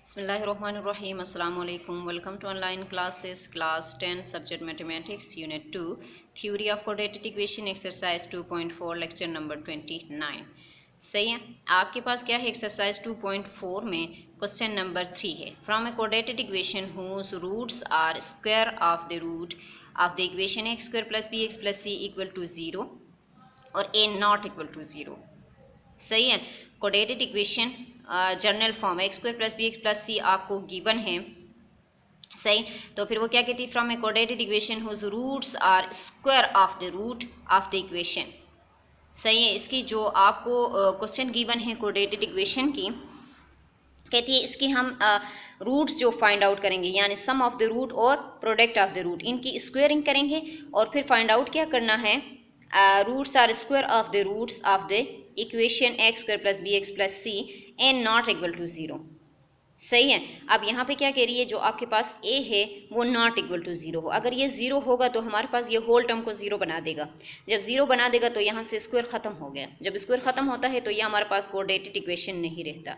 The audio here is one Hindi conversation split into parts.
बिस्मिल्लाहिर्रहमानिर्रहीम अस्सलाम वालेकुम। Welcome to online classes class 10 subject mathematics unit 2 theory of coordinated equation exercise 2.4 lecture number 29। सही है, आपके पास क्या है एक्सरसाइज 2.4 में क्वेश्चन नंबर 3 है। From a coordinated equation whose roots are square of the root of the equation x square plus b x plus c equal to 0 और ए नॉट इक्वल टू 0। सही है, coordinated equation general form x square plus b x plus c आपको गिवन है। सही, तो फिर वो क्या कहती है, from a coordinated equation whose roots are square of the root of the equation. सही है, इसकी जो आपको क्वेश्चन गिवन है कोऑर्डिनेटेड इक्वेशन की, कहती है इसकी हम रूट्स जो फाइंड आउट करेंगे, यानी सम ऑफ द रूट और प्रोडक्ट ऑफ द रूट, इनकी स्क्वेयरिंग करेंगे और फिर फाइंड आउट क्या करना है, roots are square of the roots of the equation x square plus b x plus c and not equal to 0। सही है, अब यहाँ पे क्या कह रही है, जो आपके पास a है वो नॉट इक्वल टू 0 हो। अगर ये 0 होगा तो हमारे पास ये होल टर्म को 0 बना देगा। जब 0 बना देगा तो यहाँ से स्क्वायर ख़त्म हो गया। जब स्क्वायर ख़त्म होता है तो ये हमारे पास कोऑर्डिनेटेड इक्वेशन नहीं रहता।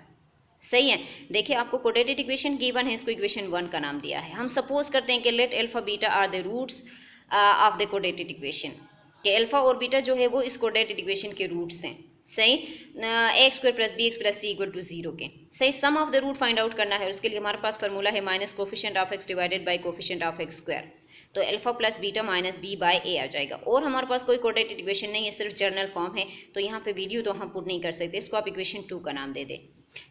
सही है, देखिए आपको कोऑर्डिनेटेड इक्वेशन गिवन है, इसको इक्वेशन 1 का नाम दिया है। हम सपोज करते हैं कि let alpha beta are the roots of the coordinated equation, कि अल्फा और बीटा जो है वो इस कोऑर्डिनेटेड इक्वेशन के रूट्स हैं। सही, x square plus b x plus c equal to 0 के। सही, sum of the root find out करना है और उसके लिए हमारे पास फार्मूला है minus coefficient of x divided by coefficient of x square. तो alpha plus beta minus b by a आ जाएगा। और हमारे पास कोई कोऑर्डिनेटेड इक्वेशन नहीं है, सिर्फ जर्नल फॉर्म है, तो यहाँ पे वैल्यू तो हम पुट नहीं कर सकते, इसको आप इक्वेशन 2 का नाम दे दें।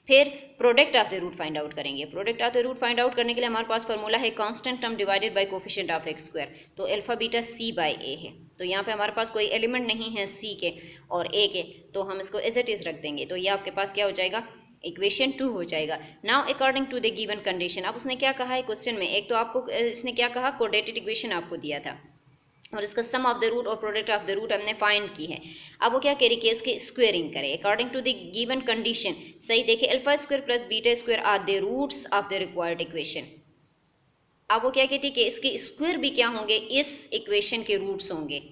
फिर product of the root find out करेंगे। Product of the root find out करने के लिए हमारे पास फार्मूला है constant term divided by coefficient of x square. तो alpha beta c by a है, तो यहाँ पे हमारे पास कोई एलिमेंट नहीं है सी के और ए के, तो हम इसको एज इट इज रख देंगे। तो ये आपके पास क्या हो जाएगा, इक्वेशन 2 हो जाएगा। Now according to the given condition, अब उसने क्या कहा है क्वेश्चन में, एक तो आपको इसने क्या कहा, कोऑर्डिनेटेड इक्वेशन आपको दिया था और इसका सम ऑफ द रूट और प्रोडक्ट ऑफ द रूट हमने फाइंड की है। अब वो क्या कह रही है कि इसकी स्क्वेयरिंग करें according to the given condition. सही, देखिए alpha square plus beta square are the roots of the required equation. अब वो क्या कहती है कि इसके स्क्वायर भी क्या होंगे, इस इक्वेशन के रूट्स होंगे।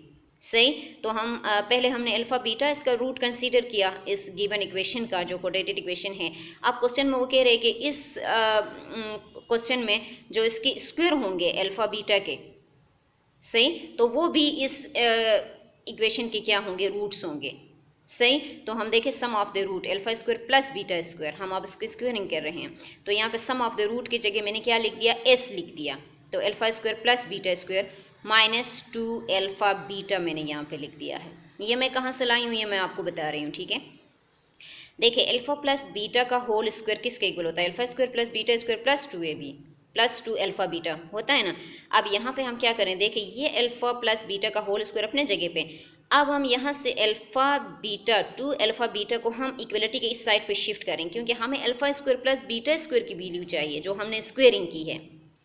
सही, तो हम पहले हमने अल्फा बीटा इसका रूट कंसीडर किया इस गिवन इक्वेशन का, जो कोऑर्डिनेटेड इक्वेशन है। अब क्वेश्चन में वो कह रहे हैं कि इस क्वेश्चन में जो इसके स्क्वायर होंगे अल्फा बीटा के, सही, तो वो भी इस इक्वेशन के क्या होंगे, रूट्स होंगे। सही, तो हम देखें sum of the root alpha square plus beta square, हम अब इसकी स्क्वायरिंग कर रहे हैं। तो यहाँ पे सम ऑफ द रूट की जगह मैंने क्या लिख दिया, एस लिख दिया। तो alpha square plus beta square minus 2 alpha beta मैंने यहाँ पे लिख दिया है। ये मैं कहाँ से लाई हूँ, ये मैं आपको बता रही हूँ, ठीक है। देखिए अल्फा प्लस बीटा का होल स्क्वायर किसके इक्वल होता है, alpha square plus beta square plus 2ab plus 2 alpha beta होता है ना। अब यहाँ पे हम क्या करें, देखिए ये अल्फा प्लस बीटा का होल स्क्वायर अपने जगह पे। अब हम यहाँ से अल्फा बीटा 2 अल्फा बीटा को हम इक्वलिटी के इस साइड पे शिफ्ट करें, क्योंकि हमें alpha square plus beta square की वैल्यू चाहिए जो हमने स्क्वेयरिंग की है।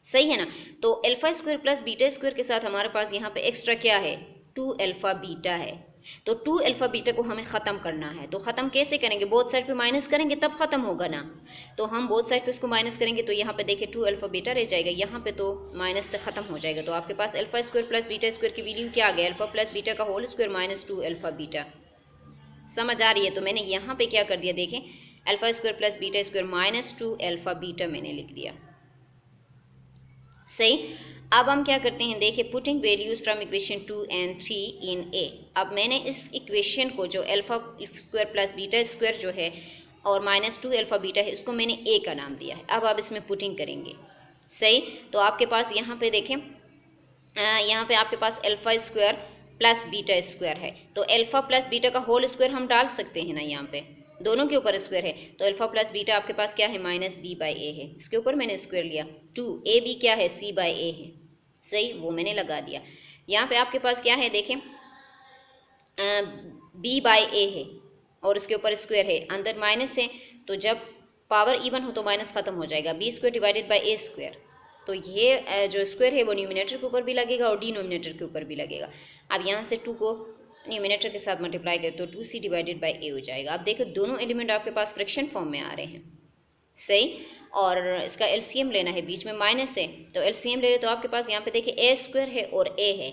सही है ना, तो alpha square plus beta square के साथ हमारे पास यहाँ पे एक्स्ट्रा क्या है, 2 अल्फा बीटा है। तो 2 अल्फा बीटा को हमें ख़त्म करना है। तो ख़त्म कैसे करेंगे, बोथ साइड पे माइनस करेंगे तब ख़त्म होगा ना। तो हम बोथ साइड पे उसको माइनस करेंगे तो यहाँ पे देखिए 2 अल्फा बीटा रह जाएगा, यहाँ पे तो माइनस से ख़त्म हो जाएगा। तो आपके पास alpha square plus beta square की वैल्यू क्या आ गया, अल्फा प्लस बीटा का whole square minus 2 alpha beta. समझ आ रही है, तो मैंने यहाँ पे क्या कर दिया, देखें alpha square plus beta square minus 2 alpha beta मैंने लिख दिया। सही, अब हम क्या करते हैं, देखिए putting values from equation 2 and 3 in A. अब मैंने इस इक्वेशन को जो alpha square plus beta square जो है और माइनस 2 अल्फा बीटा है, उसको मैंने ए का नाम दिया है। अब आप इसमें पुटिंग करेंगे। सही, तो आपके पास यहाँ पे देखें, यहाँ पे आपके पास alpha square plus beta square है, तो अल्फा प्लस बीटा का होल स्क्वायर हम डाल सकते हैं ना, यहाँ पे दोनों के ऊपर स्क्वायर है। तो अल्फा प्लस बीटा आपके पास क्या है, माइनस बी बाई ए है, इसके ऊपर मैंने स्क्वायर लिया। 2 ए बी क्या है, सी बाई ए है। सही, वो मैंने लगा दिया। यहाँ पे आपके पास क्या है, देखें बी बाई ए है और उसके ऊपर स्क्वायर है, अंदर माइनस है, तो जब पावर इवन हो तो माइनस खत्म हो जाएगा। B square divided by a square, तो ये जो स्क्वायर है वो न्यूमिनेटर के ऊपर भी लगेगा और डिनोमिनेटर के ऊपर भी लगेगा। अब यहाँ से 2 को न्यूमिनेटर के साथ मल्टीप्लाई करें तो 2c डिवाइडेड बाई ए हो जाएगा। अब देखो दोनों एलिमेंट आपके पास फ्रैक्शन फॉर्म में आ रहे हैं। सही, और इसका एलसीएम लेना है, बीच में माइनस है तो एलसीएम ले ले, तो आपके पास यहाँ पे देखिए ए स्क्वायर है और ए है।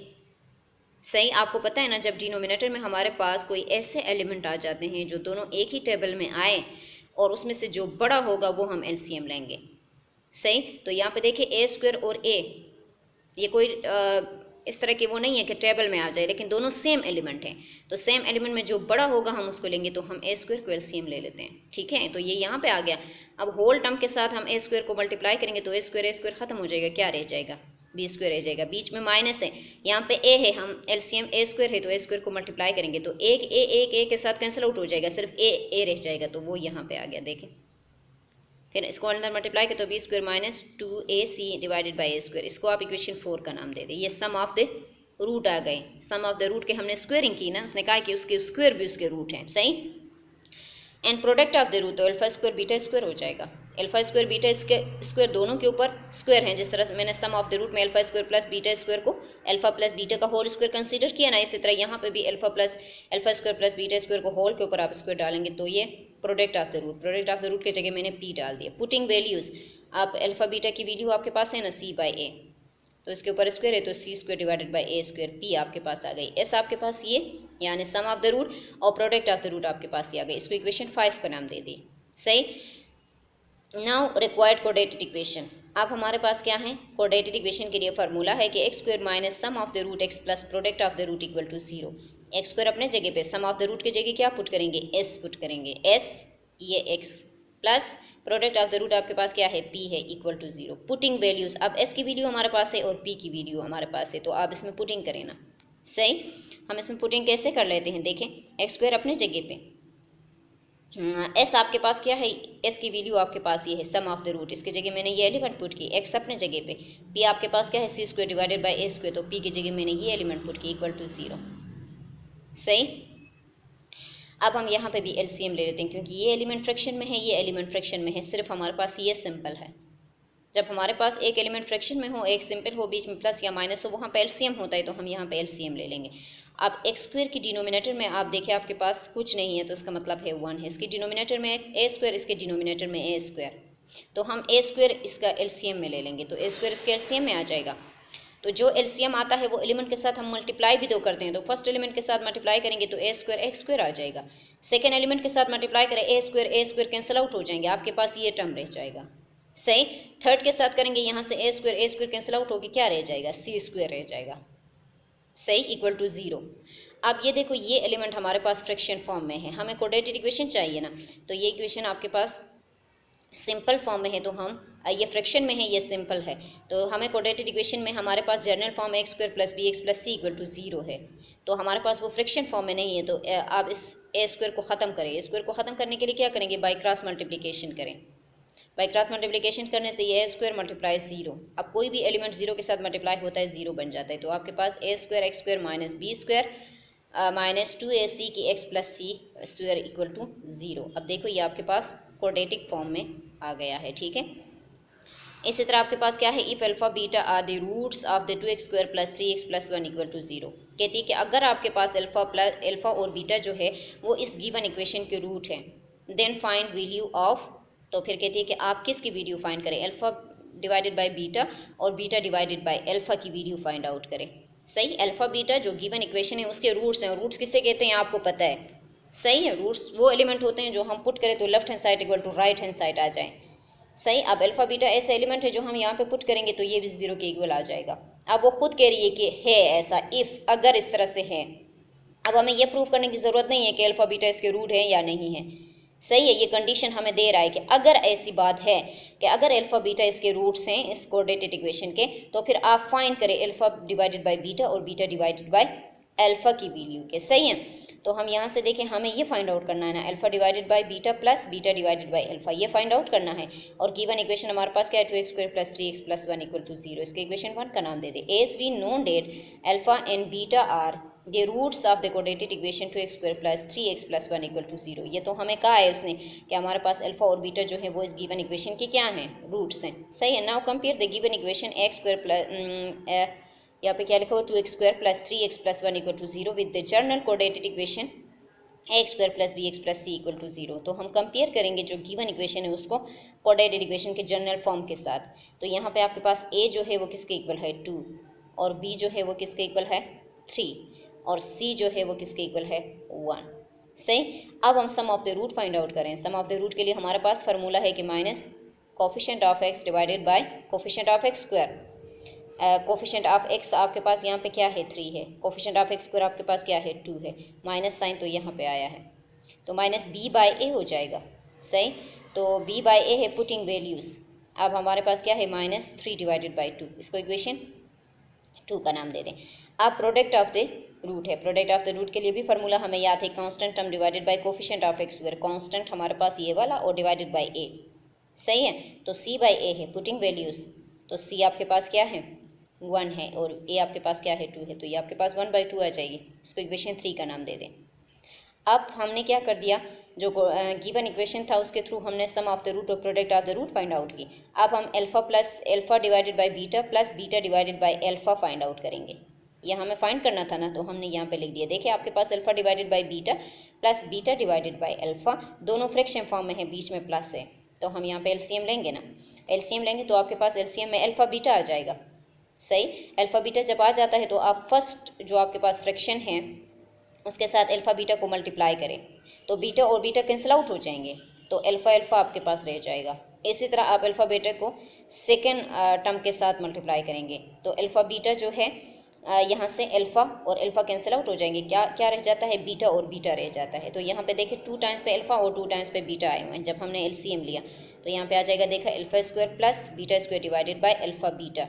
सही, आपको पता है ना, जब डिनोमिनेटर में हमारे पास कोई ऐसे एलिमेंट आ जाते हैं जो दोनों एक ही टेबल में आए और उसमें से जो बड़ा होगा वो हम एलसीएम लेंगे। सही। तो यहाँ पे देखिए ए स्क्वायर और ए, ये कोई इस तरह के वो नहीं है कि टेबल में आ जाए, लेकिन दोनों सेम एलिमेंट हैं। तो सेम एलिमेंट में जो बड़ा होगा हम उसको लेंगे, तो हम ए स्क्वायर को एलसीएम ले लेते हैं, ठीक है। तो ये यहाँ पे आ गया। अब होल टर्म के साथ हम ए स्क्वायर को मल्टीप्लाई करेंगे तो ए स्क्वायर खत्म हो जाएगा, क्या रह जाएगा, बी स्क्वायर रह जाएगा। बीच में माइनस है, यहाँ पे ए है, हम एलसीएम ए स्क्वायर है तो ए स्क्वायर को मल्टीप्लाई करेंगे तो एक ए के साथ कैंसिल आउट हो जाएगा, सिर्फ ए रह जाएगा, तो वो यहाँ पे आ गया। देखें फिर इसको अंदर मल्टीप्लाई करें तो b square minus 2ac divided by a square, इसको आप इक्वेशन 4 का नाम दे दें। ये सम ऑफ द रूट आ गए, सम ऑफ द रूट के हमने स्क्वेयरिंग की ना, उसने कहा कि उसके स्क्वायर भी उसके रूट हैं, सही। And product of the root, तो अल्फा स्क्वायर बीटा स्क्वायर हो जाएगा। अल्फा स्क्वायर बीटा स्क्वायर दोनों के ऊपर स्क्वायर हैं, जिस तरह से मैंने सम ऑफ द रूट में alpha square plus beta square को अल्फा प्लस बीटा का होल स्क्वायर कंसीडर किया ना, इसी तरह यहाँ पे भी alpha square plus beta square को होल के ऊपर आप स्क्वायर डालेंगे तो ये प्रोडक्ट ऑफ द रूट के जगह मैंने पी डाल दिया। पुटिंग वैल्यूज़, आप अल्फा बीटा की वैल्यू आपके पास है ना सी बाई ए, तो इसके ऊपर स्क्वायर है तो c square divided by a square, p आपके पास आ गई। एस आपके पास ये यानी सम ऑफ द रूट और प्रोडक्ट ऑफ द रूट आपके पास ये आ गई, इसको इक्वेशन 5 का नाम दे दी, सही। नाउ रिक्वायर्ड कोऑर्डिनेटेड इक्वेशन, अब हमारे पास क्या है, कोऑर्डिनेटेड इक्वेशन के लिए फार्मूला है कि x square minus sum of the root x plus product of the root equal to 0। X square अपने जगह पे, सम ऑफ द रूट के जगह क्या पुट करेंगे, एस पुट करेंगे, एस ये x plus product of the root आपके पास क्या है, पी है, इक्वल टू 0। पुटिंग वैल्यूज, अब एस की वैल्यू हमारे पास है और पी की वैल्यू हमारे पास है, तो आप इसमें पुटिंग करें ना, सही। हम इसमें पुटिंग कैसे कर लेते हैं, देखें एक्स स्क्वायर अपने जगह पे, एस आपके पास क्या है, एस की वैल्यू आपके पास ये है सम ऑफ द रूट, इसके जगह मैंने ये एलिमेंट पुट की, एक्स अपने जगह पे, पी आपके पास क्या है c square divided by a square, तो पी की जगह मैंने ये एलिमेंट पुट की इक्वल टू 0, सही। अब हम यहाँ पे भी एलसीएम ले लेते हैं, क्योंकि ये एलिमेंट फ्रैक्शन में है, ये एलिमेंट फ्रैक्शन में है, सिर्फ हमारे पास ये सिंपल है। जब हमारे पास एक एलिमेंट फ्रैक्शन में हो, एक सिंपल हो, बीच में प्लस या माइनस हो, वहाँ पे एलसीएम होता है, तो हम यहाँ पे एलसीएम ले लेंगे। अब एक्स स्क्वायर की डिनोमिनेटर में आप देखिए आपके पास कुछ नहीं है, तो इसका मतलब है 1 है, इसके डिनोमिनेटर में ए स्क्वायर, इसके डिनोमिनेटर में ए स्क्वायर, तो हम ए स्क्वायर इसका एलसीएम में ले लेंगे, तो ए स्क्वायर इसके एलसीएम में आ जाएगा। तो जो एलसीएम आता है वो एलिमेंट के साथ हम मल्टीप्लाई भी तो करते हैं, तो फर्स्ट एलिमेंट के साथ मल्टीप्लाई करेंगे तो ए स्क्वायर एक्स स्क्वायर आ जाएगा, सेकेंड एलिमेंट के साथ मल्टीप्लाई करें ए स्क्वायर कैंसिल आउट हो जाएंगे, आपके पास ये टर्म रह जाएगा, सही। थर्ड के साथ करेंगे यहाँ से ए स्क्वायर कैंसिल आउट होकर क्या रह जाएगा, सी स्क्वायर रह जाएगा, सही, इक्वल टू 0। अब ये देखो ये एलिमेंट हमारे पास फ्रैक्शन फॉर्म में है, हमें कोऑर्डिनेटेड इक्वेशन चाहिए ना, तो ये इक्वेशन आपके पास सिंपल फॉर्म में है, तो हम ये फ्रैक्शन में है, ये सिंपल है, तो हमें कोऑर्डिनेटेड इक्वेशन में हमारे पास general form x square plus b x plus c equal to 0 है, तो हमारे पास वो फ्रैक्शन फॉर्म में नहीं है, तो आप इस ए स्क्वायर को ख़त्म करें। ए स्क्वायर को ख़त्म करने के लिए क्या करेंगे, बाई क्रॉस मल्टीप्लिकेशन करें, बाई क्रॉस मल्टीप्लिकेशन करने से ये ए स्क्वायर मल्टीप्लाई 0, अब कोई भी एलिमेंट 0 के साथ मल्टीप्लाई होता है 0 बन जाता है, तो आपके पास a square x square minus b square minus 2ac की x plus c square equal to 0। अब देखो ये आपके पास क्वाड्रेटिक फॉर्म में आ गया है, ठीक है। इसी तरह आपके पास क्या है, if alpha beta are the roots of the 2x square plus 3x plus 1 equal to 0, कहती है कि अगर आपके पास अल्फा और बीटा जो है वो इस गिवन इक्वेशन के रूट है, देन फाइंड वैल्यू ऑफ, तो फिर कहती है कि आप किसकी वैल्यू फाइंड करें, अल्फा डिवाइडेड बाय बीटा और बीटा डिवाइडेड बाय अल्फा की वैल्यू फाइंड आउट करें, सही। अल्फा बीटा जो गिवन इक्वेशन है उसके रूट्स हैं, रूट्स किससे कहते हैं आपको पता है, सही है। रूट्स वो एलिमेंट होते हैं जो हम पुट करें तो left hand side equal to right hand side आ जाए, सही। अब अल्फा बीटा ऐसा एलिमेंट है जो हम यहाँ पे पुट करेंगे तो ये भी 0 के इक्वल आ जाएगा। अब वो खुद कह रही है कि है ऐसा, इफ़ अगर इस तरह से है, अब हमें ये प्रूव करने की ज़रूरत नहीं है कि अल्फा बीटा इसके रूट है या नहीं है, सही है। ये कंडीशन हमें दे रहा है कि अगर ऐसी बात है कि अगर अल्फा बीटा इसके रूट्स हैं इस कोऑर्डिनेटेड इक्वेशन के, तो फिर आप फाइंड करें अल्फा डिवाइडेड बाय बीटा और बीटा डिवाइडेड बाय अल्फा की वैल्यू के, सही है। तो हम यहाँ से देखें हमें ये फाइंड आउट करना है ना, alpha divided by beta plus beta divided by alpha, ये फाइंड आउट करना है। और गिवन इक्वेशन हमारे पास क्या है, 2x square plus 3x plus 1 equal to 0, इसके इक्वेशन 1 का नाम दे दे। As we known that alpha and beta are the roots of the coordinated equation 2x square plus 3x plus 1 equal to 0, ये तो हमें कहा है उसने कि हमारे पास अल्फा और बीटा जो है वो इस गिवन इक्वेशन के क्या हैं, रूट्स हैं, सही है। Now compare the given equation x square plus यहाँ पे क्या लिखा हुआ 2x square plus 3x plus 1 equal to 0 with the general coordinated equation x square plus b x plus c equal to 0। तो हम कंपेयर करेंगे जो गिवन इक्वेशन है उसको कोऑर्डिनेटेड इक्वेशन के जनरल फॉर्म के साथ। तो यहाँ पे आपके पास ए जो है वो किसके इक्वल है 2, और बी जो है वो किसके इक्वल है 3, और सी जो है वो किसके इक्वल है 1, सही। अब हम sum of the root find out करें। सम ऑफ द रूट के लिए हमारे पास फार्मूला है कि minus coefficient of x divided by coefficient of x square. Coefficient of x आपके पास यहाँ पे क्या है 3 है, कोफिशिएंट ऑफ एक्स स्क्वायर आपके पास क्या है 2 है, माइनस साइन तो यहाँ पे आया है, तो माइनस बी बाय ए हो जाएगा। सही, तो बी बाय ए है पुटिंग वैल्यूज़। अब हमारे पास क्या है -3 डिवाइडेड बाई 2, इसको इक्वेशन 2 का नाम दे दें। अब प्रोडक्ट ऑफ द रूट है, प्रोडक्ट ऑफ द रूट के लिए भी फार्मूला हमें याद है, constant term divided by coefficient of x square, constant हमारे पास ये वाला और डिवाइडेड बाय ए। सही है, तो सी बाय ए है पुटिंग वैल्यूज़, तो सी आपके पास क्या है 1 है और ए आपके पास क्या है 2 है, तो ये आपके पास 1/2 आ जाएगी, इसको इक्वेशन 3 का नाम दे दें। अब हमने क्या कर दिया, जो गिवन इक्वेशन था उसके थ्रू हमने सम ऑफ द रूट और product of the root find out की। अब हम alpha plus alpha divided by beta plus beta divided by alpha find out करेंगे। यह हमें फाइंड करना था ना, तो हमने यहाँ पे लिख दिया। देखिए आपके पास alpha divided by beta plus beta divided by alpha, दोनों फ्रैक्शन फॉर्म में है, बीच में प्लस है, तो हम यहाँ पे एलसीएम लेंगे ना, एलसीएम लेंगे तो आपके पास एलसीएम में अल्फा बीटा आ जाएगा। सही, अल्फा बीटा जब आ जाता है तो आप फर्स्ट जो आपके पास फ्रैक्शन है उसके साथ अल्फा बीटा को मल्टीप्लाई करें, तो बीटा और बीटा कैंसिल आउट हो जाएंगे, तो अल्फा अल्फा आपके पास रह जाएगा। इसी तरह आप अल्फा बीटा को सेकेंड टर्म के साथ मल्टीप्लाई करेंगे, तो अल्फा बीटा जो है यहाँ से अल्फा और अल्फा कैंसिल आउट हो जाएंगे, क्या क्या रह जाता है, बीटा और बीटा रह जाता है। तो यहाँ पे देखिए 2 टाइम्स पे अल्फा और 2 टाइम्स पे बीटा आए हुए हैं। जब हमने एलसीएम लिया तो यहाँ पे आ जाएगा, देखा alpha square plus beta square divided by alpha beta.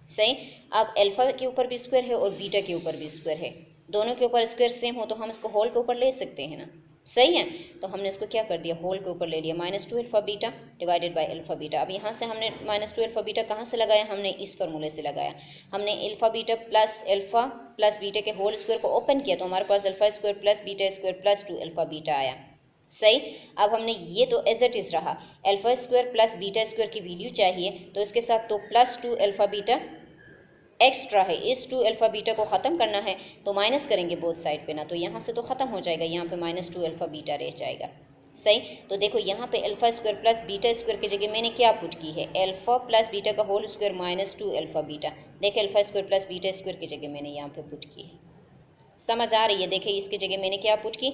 सही, अब अल्फा के ऊपर भी स्क्वायर है और बीटा के ऊपर भी स्क्वायर है, दोनों के ऊपर स्क्वायर सेम हो तो हम इसको होल के ऊपर ले सकते हैं ना। सही है, तो हमने इसको क्या कर दिया, होल के ऊपर ले लिया, -2 alpha beta divided by alpha beta. अब यहाँ से हमने -2 अल्फा बीटा कहाँ से लगाया, हमने इस फार्मूले से लगाया। हमने अल्फा बीटा प्लस बीटा के होल स्क्वायर को ओपन किया, तो हमारे पास alpha square plus beta square plus 2 alpha beta आया। सही, अब हमने ये तो एज इट इज़ रहा, alpha square plus beta square की वैल्यू चाहिए, तो इसके साथ तो +2 अल्फा बीटा एक्स्ट्रा है, इस 2 अल्फा बीटा को ख़त्म करना है तो माइनस करेंगे बोथ साइड पे ना, तो यहाँ से तो ख़त्म हो जाएगा, यहाँ पे -2 अल्फा बीटा रह जाएगा। सही, तो देखो यहाँ पे alpha square plus beta square की जगह मैंने क्या पुट की है, अल्फा प्लस बीटा का होल स्क्वायर -2 अल्फा बीटा। देखिए alpha square plus beta square की जगह मैंने यहाँ पे पुट की है, समझ आ रही है। देखिए इसकी जगह मैंने क्या पुट की,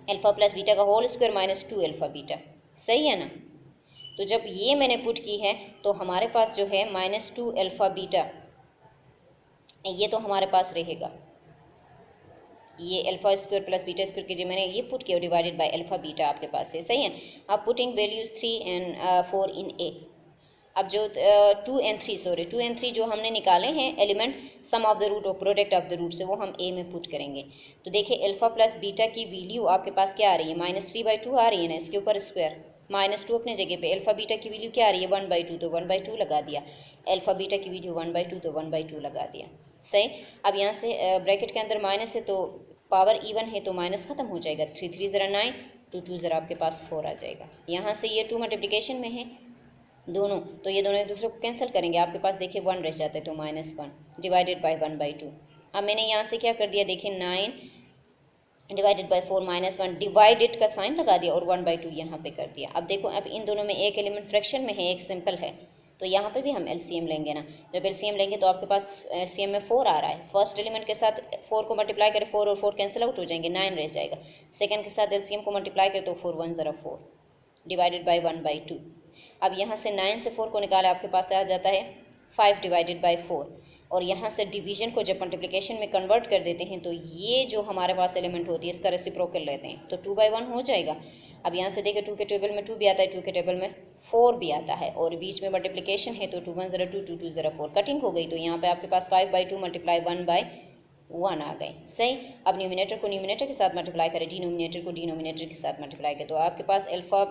अल्फा प्लस बीटा का होल स्क्वायर -2 अल्फा बीटा। सही है ना, तो जब ये मैंने पुट की है तो हमारे पास जो है -2 अल्फा बीटा, ये तो हमारे पास रहेगा, ये alpha square plus beta square की जो मैंने ये पुट किया डिवाइडेड बाय अल्फा बीटा आपके पास है। सही है, अब putting values 3 and 4 in A. अब जो 2 एंड 3 जो हमने निकाले हैं element sum of the root और प्रोडक्ट ऑफ द रूट से, वो हम ए में पुट करेंगे। तो देखिए अल्फा प्लस बीटा की वैल्यू आपके पास क्या आ रही है, -3/2 आ रही है ना, इसके ऊपर स्क्वायर, -2 अपने जगह पे, अल्फा बीटा की वैल्यू क्या आ रही है 1/2, तो 1/2 लगा दिया, अल्फा बीटा की वैल्यू 1/2 तो 1/2 लगा दिया। सही, अब यहाँ से ब्रैकेट के अंदर माइनस है तो पावर इवन है तो माइनस खत्म हो जाएगा, 3 3 ज़रा 9, 2 2 ज़रा आपके पास 4 आ जाएगा। यहाँ से ये 2 मल्टीप्लिकेशन में है दोनों, तो ये दोनों एक दूसरे को कैंसिल करेंगे, आपके पास देखिए 1 रह जाता है, तो -1 डिवाइडेड बाय 1/2। अब मैंने यहाँ से क्या कर दिया, देखिए 9 डिवाइडेड बाय 4 -1, डिवाइडेड का साइन लगा दिया और 1/2 यहाँ पे कर दिया। अब देखो अब इन दोनों में एक एलिमेंट फ्रैक्शन में है, एक सिंपल है, तो यहाँ पे भी हम एलसीएम लेंगे ना। जब एलसीएम लेंगे तो आपके पास एलसीएम में 4 आ रहा है, फर्स्ट एलिमेंट के साथ 4 को मल्टीप्लाई करें, 4 और 4 कैंसिल आउट हो जाएंगे, 9 रह जाएगा। सेकंड के साथ एलसीएम को मल्टीप्लाई करें तो 4 1 ज़रा 4 डिवाइडेड बाय 1/2। अब यहाँ से 9 से 4 को निकाला, आपके पास आ जाता है 5 डिवाइडेड बाय 4, और यहाँ से डिवीजन को जब मल्टीप्लिकेशन में कन्वर्ट कर देते हैं तो ये जो हमारे पास एलिमेंट होती है इसका रेसिप्रोकल लेते हैं, तो 2/1 हो जाएगा। अब यहाँ से देखिए 2 के टेबल में 2 भी आता है, 2 के टेबल में 4 भी आता है, और बीच में मल्टीप्लिकेशन है तो 2 1 ज़रा 2, 2 2 ज़रा 4, कटिंग हो गई, तो यहाँ पे आपके पास 5/2 मल्टीप्लाई 1/1 आ गई। सही, अब न्यूमिनेटर को न्यूमिनेटर के साथ मल्टीप्लाई करें, डिनोमिनेटर को डिनोमिनेटर के साथ मल्टीप्लाई करें, तो आपके पास alpha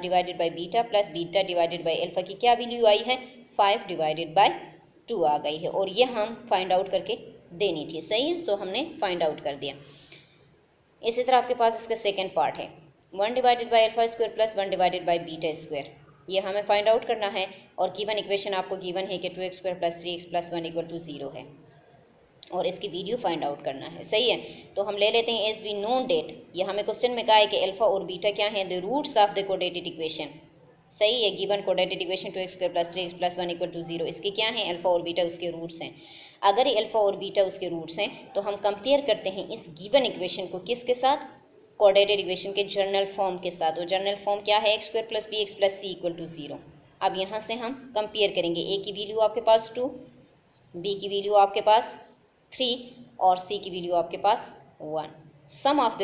divided by beta plus beta divided by alpha की क्या वैल्यू आई है, 5 डिवाइडेड बाय 2 आ गई है, और ये हम फाइंड आउट करके देनी थी। सही है, सो हमने फाइंड आउट कर दिया। इसी तरह आपके पास इसका सेकेंड पार्ट है, 1 divided by alpha square plus 1 divided by beta square, ये हमें फाइंड आउट करना है, और गिवन इक्वेशन आपको गिवन है कि 2x square plus 3x plus 1 = 0 है, और इसकी वैल्यू फाइंड आउट करना है। सही है, तो हम ले लेते हैं एज वी नोन डेट, ये हमें क्वेश्चन में कहा है कि अल्फा और बीटा क्या है, द रूट्स ऑफ द कोडेटेड इक्वेशन। सही है, गिवन कोडेटेड equation 2x square plus 3x plus 1 = 0, इसके क्या हैं, अल्फा और बीटा उसके रूट्स हैं। अगर ये अल्फा और बीटा उसके रूट्स हैं तो हम कंपेयर करते हैं इस गिवन इक्वेशन को किसके साथ, कोऑर्डिनेटेड इक्वेशन के जर्नल फॉर्म के साथ। वो जर्नल फॉर्म क्या है, x square plus b x plus c equal to 0। अब यहाँ से हम कंपेयर करेंगे, ए की वैल्यू आपके पास 2, बी की वैल्यू आपके पास 3 और सी की वैल्यू आपके पास 1। सम ऑफ द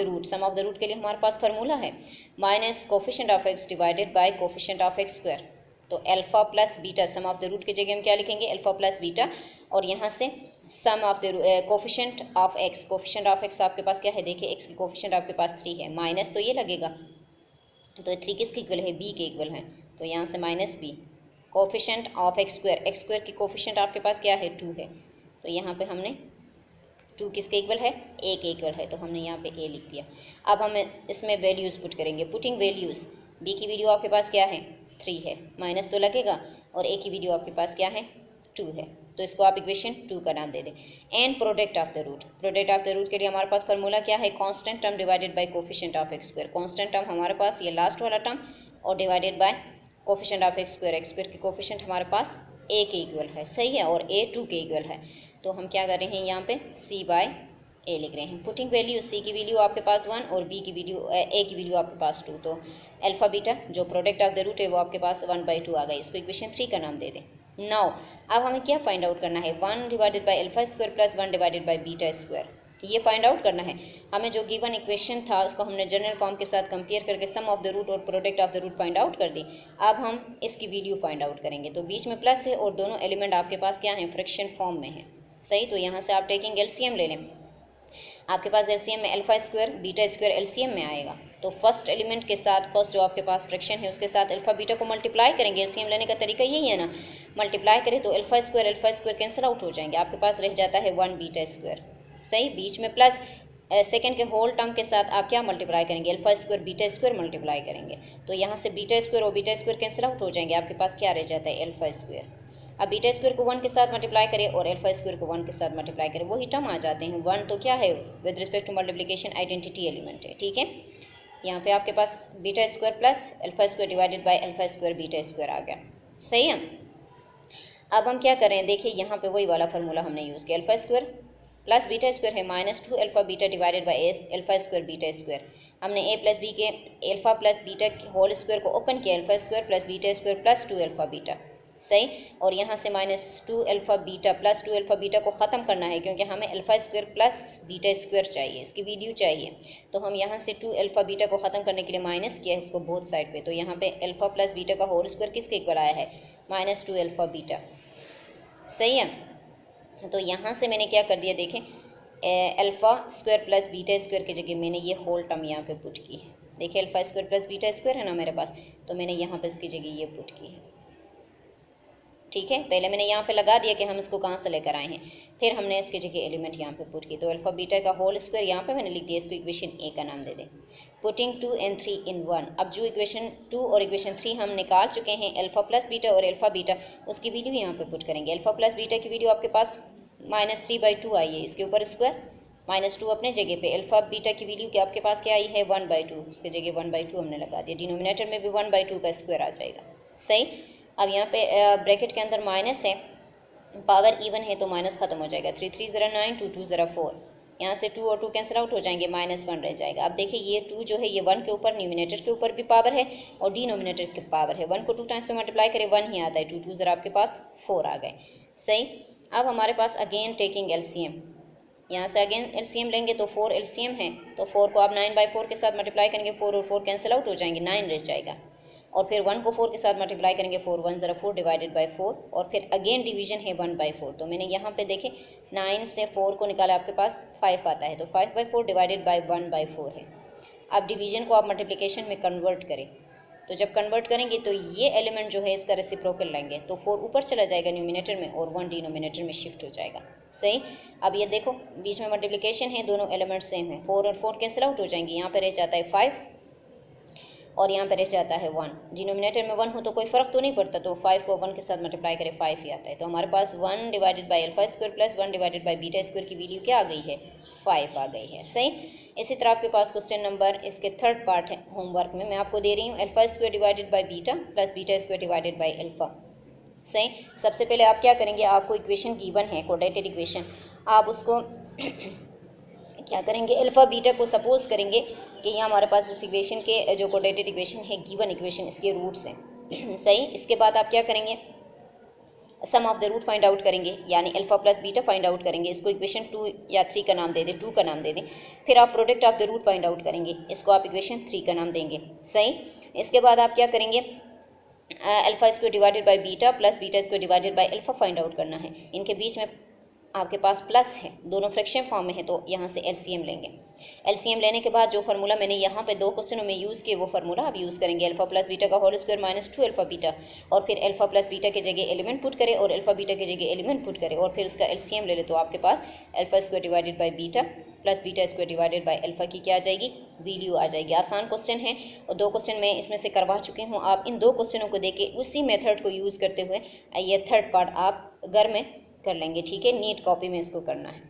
रूट के लिए हमारे पास फार्मूला है minus coefficient of x divided by coefficient of x square. तो alpha plus beta, sum of the root की जगह हम क्या लिखेंगे, अल्फा प्लस बीटा, और यहाँ से sum of the coefficient of x आपके पास क्या है, देखिए एक्स की कोफिशिएंट आपके पास 3 है, माइनस तो ये लगेगा, तो 3 किसके इक्वल है, बी के इक्वल है, तो यहाँ से minus b. Coefficient of x square की कोफिशिएंट आपके पास क्या है, 2 है, तो यहाँ पे हमने 2 किसके इक्वल है, ए के इक्वल है, तो हमने यहाँ पे ए लिख दिया। अब हम इसमें वैल्यूज़ पुट करेंगे, पुटिंग वैल्यूज़, बी की वैल्यू आपके पास क्या है, 3 है, माइनस तो लगेगा, और ए की वैल्यू आपके पास क्या है, 2 है, तो इसको आप इक्वेशन 2 का नाम दे दें। And product of the root के लिए हमारे पास फार्मूला क्या है, constant term divided by coefficient of x square. Constant term हमारे पास ये लास्ट वाला टर्म और divided by coefficient of x square की कोफिशिएंट हमारे पास ए के इक्वल है, सही है, और ए 2 के इक्वल है, तो हम क्या कर रहे हैं, यहाँ पे सी बाय ए लिख रहे हैं। पुटिंग वैल्यू, सी की वैल्यू आपके पास 1 और बी की वैल्यू ए की वैल्यू आपके पास 2, तो अल्फा बीटा जो प्रोडक्ट ऑफ द रूट है वो आपके पास 1/2 आ गई, इसको इक्वेशन 3 का नाम दे दें। नाउ अब हमें क्या फाइंड आउट करना है, 1 divided by alpha square plus 1 divided by beta square, ये फाइंड आउट करना है हमें। जो गिवन इक्वेशन था उसको हमने जनरल फॉर्म के साथ कंपेयर करके सम ऑफ द रूट और product of the root find out कर दी। अब हम इसकी वैल्यू फाइंड आउट करेंगे, तो बीच में प्लस है और दोनों एलिमेंट आपके पास क्या है, फ्रैक्शन फॉर्म में है, सही, तो यहाँ से आप टेकिंग एलसीएम ले लें, आपके पास एलसीएम में alpha square beta square LCM में आएगा, तो फर्स्ट एलिमेंट के साथ, फर्स्ट जो आपके पास फ्रैक्शन है उसके साथ अल्फा बीटा को मल्टीप्लाई करेंगे, एलसीएम लेने का तरीका यही है ना, मल्टीप्लाई करें तो अल्फा स्क्वायर कैंसिल आउट हो जाएंगे, आपके पास रह जाता है 1 बीटा स्क्वायर, सही, बीच में प्लस, सेकेंड के होल टर्म के साथ आप क्या मल्टीप्लाई करेंगे, alpha square beta square multiply करेंगे, तो यहाँ से बीटा स्क्वायर और बीटा स्क्वायर कैंसिल आउट हो जाएंगे, आपके पास क्या रह जाता है, अल्फा स्क्वायर। अब बीटा स्क्वायर को 1 के साथ मल्टीप्लाई करें और अल्फा स्क्वायर को 1 के साथ मल्टीप्लाई करें, वही टर्म आ जाते हैं, 1 तो क्या है, with respect to multiplication identity element है, ठीक है। यहाँ पे आपके पास beta square plus alpha square divided by alpha square beta square आ गया, सही है। अब हम क्या करें, देखिए यहाँ पे वही वाला फार्मूला हमने यूज़ किया, alpha square plus beta square है -2 alpha beta divided by alpha square beta square. हमने ए प्लस बी के alpha plus beta whole square को ओपन किया, alpha square plus beta square plus 2 alpha beta, सही, और यहाँ से -2 alpha beta plus 2 alpha beta को ख़त्म करना है, क्योंकि हमें alpha square plus beta square चाहिए, इसकी वैल्यू चाहिए, तो हम यहाँ से 2 अल्फा बीटा को ख़त्म करने के लिए माइनस किया है इसको बोथ साइड पे, तो यहाँ पे अल्फा प्लस बीटा का होल स्क्वायर किसके इक्वल आया है, -2 अल्फा बीटा, सही है। तो यहाँ से मैंने क्या कर दिया, देखें alpha square plus beta square की जगह मैंने ये होल टर्म यहाँ पे पुट की है, देखिए alpha square plus beta square है ना मेरे पास, तो मैंने यहाँ पे इसकी जगह ये पुट की है, ठीक है। पहले मैंने यहाँ पे लगा दिया कि हम इसको कहाँ से लेकर आए हैं, फिर हमने इसकी जगह एलिमेंट यहाँ पे पुट की, तो अल्फा बीटा का होल स्क्वायर यहाँ पे मैंने लिख दिया, इसको इक्वेशन ए का नाम दे दें। पुटिंग 2 and 3 in 1, अब जो इक्वेशन 2 और इक्वेशन 3 हम निकाल चुके हैं, अल्फा प्लस बीटा और अल्फा बीटा, उसकी वैल्यू यहाँ पे पुट करेंगे। अल्फा प्लस बीटा की वैल्यू आपके पास -3/2 आई है, इसके ऊपर स्क्वायर, -2 अपने जगह पे, अल्फा बीटा की वैल्यू क्या आपके पास क्या आई है, 1/2, उसके जगह 1/2 हमने लगा दिया, डिनोमिनेटर में भी 1/2 का स्क्वायर आ जाएगा, सही। अब यहाँ पे ब्रैकेट के अंदर माइनस है, पावर इवन है तो माइनस खत्म हो जाएगा, 3 3 ज़रा 9, 2 2 ज़रा 4, यहाँ से 2 और 2 कैंसिल आउट हो जाएंगे, -1 रह जाएगा। अब देखिए ये 2 जो है ये 1 के ऊपर, न्यूमिनेटर के ऊपर भी पावर है और डिनोमिनेटर के पावर है, 1 को 2 टाइम्स पे मल्टीप्लाई करें 1 ही आता है, 2 2 ज़रा आपके पास 4 आ गए, सही। अब हमारे पास अगेन टेकिंग एलसीएम, यहाँ से अगेन एलसीएम लेंगे तो 4 एलसीएम है, तो 4 को आप 9/4 के साथ मल्टीप्लाई करेंगे, 4 और 4 कैंसिल आउट हो जाएंगे, 9 रह जाएगा, और फिर 1 को 4 के साथ मल्टीप्लाई करेंगे, 4 1 ज़रा 4 डिवाइडेड बाय 4, और फिर अगेन डिवीजन है 1/4, तो मैंने यहाँ पे देखे 9 से 4 को निकाला, आपके पास 5 आता है, तो 5/4 डिवाइडेड बाय 1/4 है। अब डिवीजन को आप मल्टीप्लिकेशन में कन्वर्ट करें, तो जब कन्वर्ट करेंगे तो ये एलिमेंट जो है इसका रेसिप्रोकल लेंगे, तो 4 ऊपर चला जाएगा न्यूमिनेटर में और 1 डिनोमिनेटर में शिफ्ट हो जाएगा, सही। अब ये देखो बीच में मल्टीप्लिकेशन है, दोनों एलिमेंट सेम है, 4 और 4 कैंसिल आउट हो जाएंगे, यहाँ पे रह जाता है 5 और यहाँ पे रह जाता है 1, डिनोमिनेटर में 1 हो तो कोई फ़र्क तो नहीं पड़ता, तो 5 को 1 के साथ मल्टीप्लाई करें 5 ही आता है, तो हमारे पास 1 divided by alpha square plus 1 divided by beta square की वैल्यू क्या आ गई है, 5 आ गई है, सही। इसी तरह आपके पास क्वेश्चन नंबर इसके थर्ड पार्ट है होमवर्क में, मैं आपको दे रही हूँ alpha square divided by beta plus beta square divided by alpha, सही। सबसे पहले आप क्या करेंगे, आपको इक्वेशन गिवन है कोऑर्डिनेटेड इक्वेशन, आप उसको क्या करेंगे, अल्फा बीटा को सपोज करेंगे कि यहाँ हमारे पास इस इक्वेशन के जो कोऑर्डिनेटेड इक्वेशन है गिवन इक्वेशन इसके रूट्स हैं सही। इसके बाद आप क्या करेंगे, sum of the root find out करेंगे, यानी alpha plus beta find out करेंगे। इसको इक्वेशन 2 या 3 का नाम दे दें, 2 का नाम दे दें। फिर आप product of the root find out करेंगे, इसको आप इक्वेशन 3 का नाम देंगे सही। इसके बाद आप क्या करेंगे, alpha square divided by beta plus beta square divided by alpha find out करना है। इनके बीच में आपके पास प्लस है, दोनों फ्रैक्शन फॉर्म में है, तो यहाँ से एलसीएम लेंगे। एलसीएम लेने के बाद जो फार्मूला मैंने यहाँ पे 2 क्वेश्चनों में यूज़ किया वो फार्मूला आप यूज़ करेंगे, अल्फा प्लस बीटा का whole square minus 2 alpha beta, और फिर अल्फा प्लस बीटा की जगह एलिमेंट पुट करें और अल्फा बीटा की जगह एलिमेंट पुट करें और फिर उसका एलसीएम ले ले, तो आपके पास alpha square divided by beta plus beta square divided by alpha की क्या आ जाएगी, वैल्यू आ जाएगी। आसान क्वेश्चन है और 2 क्वेश्चन मैं इसमें से करवा चुकी हूँ। आप इन 2 क्वेश्चनों को देके उसी मेथड को यूज़ करते हुए ये थर्ड पार्ट आप घर में कर लेंगे, ठीक है। नीट कॉपी में इसको करना है।